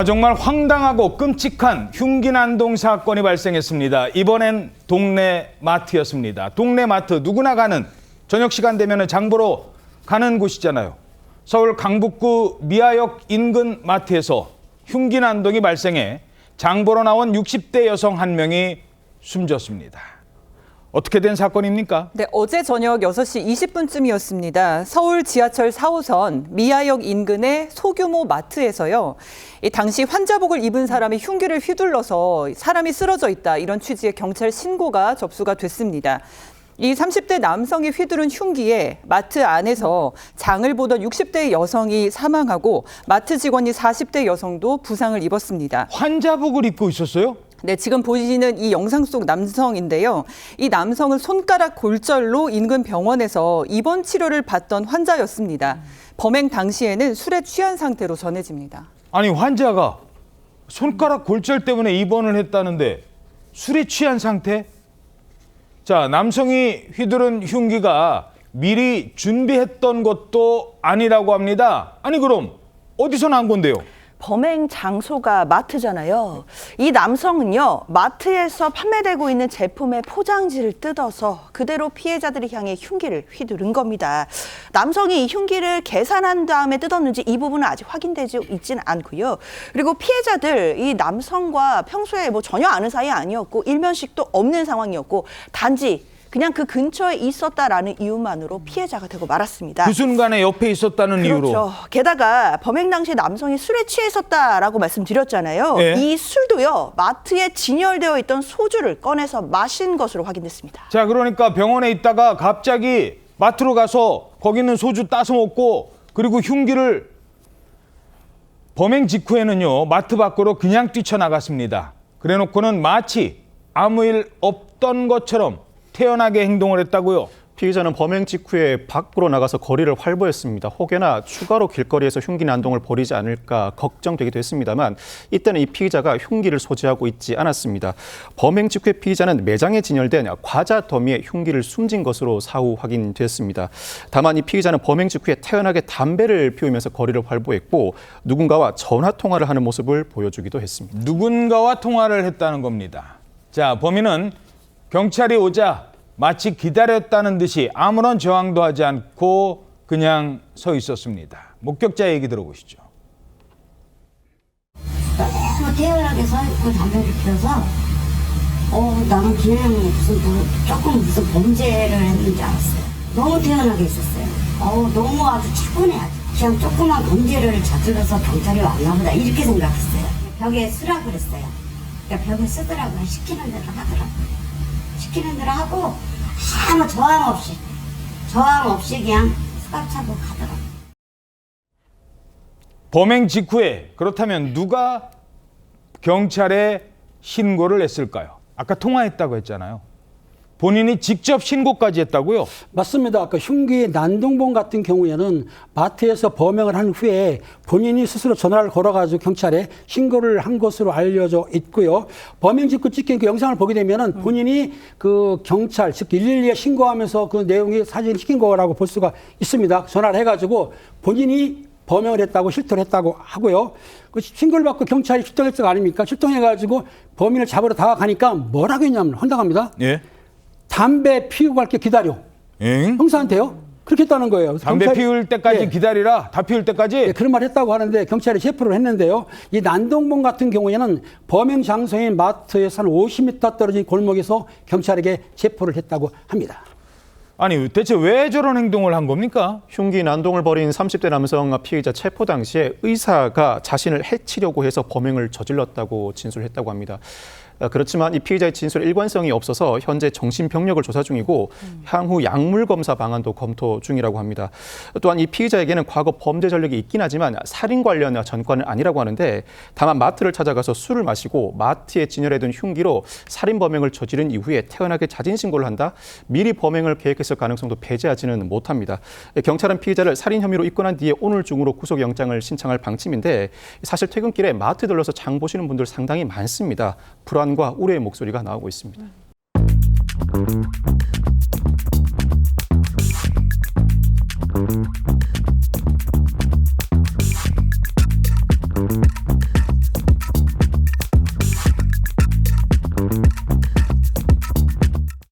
정말 황당하고 끔찍한 흉기 난동 사건이 발생했습니다. 이번엔 동네 마트였습니다. 동네 마트, 누구나 가는, 저녁 시간 되면 장 보러 가는 곳이잖아요. 서울 강북구 미아역 인근 마트에서 흉기 난동이 발생해 장 보러 나온 60대 여성 한 명이 숨졌습니다. 어떻게 된 사건입니까? 네, 어제 저녁 6시 20분쯤이었습니다. 서울 지하철 4호선 미아역 인근의 소규모 마트에서요. 당시 환자복을 입은 사람이 흉기를 휘둘러서 사람이 쓰러져 있다, 이런 취지의 경찰 신고가 접수가 됐습니다. 이 30대 남성이 휘두른 흉기에 마트 안에서 장을 보던 60대 여성이 사망하고 마트 직원이 40대 여성도 부상을 입었습니다. 환자복을 입고 있었어요? 네, 지금 보시는 이 영상 속 남성인데요. 이 남성은 손가락 골절로 인근 병원에서 입원 치료를 받던 환자였습니다. 범행 당시에는 술에 취한 상태로 전해집니다. 아니, 환자가 손가락 골절 때문에 입원을 했다는데 술에 취한 상태? 자, 남성이 휘두른 흉기가 미리 준비했던 것도 아니라고 합니다. 아니, 그럼 어디서 난 건데요? 범행 장소가 마트잖아요. 이 남성은요, 마트에서 판매되고 있는 제품의 포장지를 뜯어서 그대로 피해자들을 향해 흉기를 휘두른 겁니다. 남성이 이 흉기를 계산한 다음에 뜯었는지 이 부분은 아직 확인되지 있지는 않고요. 그리고 피해자들, 이 남성과 평소에 전혀 아는 사이 아니었고 일면식도 없는 상황이었고 단지 그냥 그 근처에 있었다라는 이유만으로 피해자가 되고 말았습니다. 그 순간에 옆에 있었다는 이유로. 그렇죠. 게다가 범행 당시 남성이 술에 취해 있었다라고 말씀드렸잖아요. 예. 이 술도요, 마트에 진열되어 있던 소주를 꺼내서 마신 것으로 확인됐습니다. 자, 그러니까 병원에 있다가 갑자기 마트로 가서 거기 있는 소주 따서 먹고, 그리고 흉기를 범행 직후에는요, 마트 밖으로 그냥 뛰쳐나갔습니다. 그래놓고는 마치 아무 일 없던 것처럼 태연하게 행동을 했다고요? 피의자는 범행 직후에 밖으로 나가서 거리를 활보했습니다. 혹여나 추가로 길거리에서 흉기 난동을 벌이지 않을까 걱정되기도 했습니다만 이때는 이 피의자가 흉기를 소지하고 있지 않았습니다. 범행 직후에 피의자는 매장에 진열된 과자 더미에 흉기를 숨진 것으로 사후 확인됐습니다. 다만 이 피의자는 범행 직후에 태연하게 담배를 피우면서 거리를 활보했고 누군가와 전화 통화를 하는 모습을 보여주기도 했습니다. 누군가와 통화를 했다는 겁니다. 자, 범인은 경찰이 오자 마치 기다렸다는 듯이 아무런 저항도 하지 않고 그냥 서 있었습니다. 목격자 얘기 들어보시죠. 너무 태연하게 서 있고 담배를 피워서 나는 그냥 무슨 범죄를 했는 줄 알았어요. 너무 태연하게 있었어요. 너무 아주 차분해. 그냥 조그만 범죄를 저질러서 경찰이 왔나 보다 이렇게 생각했어요. 벽에 쓰라 그랬어요. 그러니까 벽에 쓰더라고요. 시키는 대로 하더라고요. 시키는 대로 하고 아무 저항 없이 그냥 수갑 차고 가더라고요. 범행 직후에 그렇다면 누가 경찰에 신고를 했을까요? 아까 통화했다고 했잖아요. 본인이 직접 신고까지 했다고요? 맞습니다. 아까 흉기 난동범 같은 경우에는 마트에서 범행을 한 후에 본인이 스스로 전화를 걸어가지고 경찰에 신고를 한 것으로 알려져 있고요. 범행 직후 찍힌 그 영상을 보게 되면은 본인이 그 경찰, 즉 112에 신고하면서 그 내용이 사진 찍힌 거라고 볼 수가 있습니다. 전화를 해가지고 본인이 범행을 했다고 실토를 했다고 하고요. 그 신고를 받고 경찰이 출동했을 거 아닙니까? 출동해가지고 범인을 잡으러 다가가니까 뭐라고 했냐면 황당합니다. 예. 담배 피우고 갈게 기다려. 형사한테요? 그렇게 했다는 거예요. 담배 경찰이, 피울 때까지 기다리라. 다 피울 때까지? 예, 그런 말 했다고 하는데 경찰이 체포를 했는데요. 이 난동범 같은 경우에는 범행 장소인 마트에서 한 50m 떨어진 골목에서 경찰에게 체포를 했다고 합니다. 아니, 대체 왜 저런 행동을 한 겁니까? 흉기 난동을 벌인 30대 남성 피의자 체포 당시에 의사가 자신을 해치려고 해서 범행을 저질렀다고 진술했다고 합니다. 그렇지만 이 피의자의 진술에 일관성이 없어서 현재 정신병력을 조사 중이고 향후 약물 검사 방안도 검토 중이라고 합니다. 또한 이 피의자에게는 과거 범죄 전력이 있긴 하지만 살인 관련 전과는 아니라고 하는데 다만 마트를 찾아가서 술을 마시고 마트에 진열해둔 흉기로 살인 범행을 저지른 이후에 태연하게 자진 신고를 한다. 미리 범행을 계획했을 가능성도 배제하지는 못합니다. 경찰은 피의자를 살인 혐의로 입건한 뒤에 오늘 중으로 구속영장을 신청할 방침인데 사실 퇴근길에 마트 들러서 장 보시는 분들 상당히 많습니다. 불안과 우려의 목소리가 나오고 있습니다.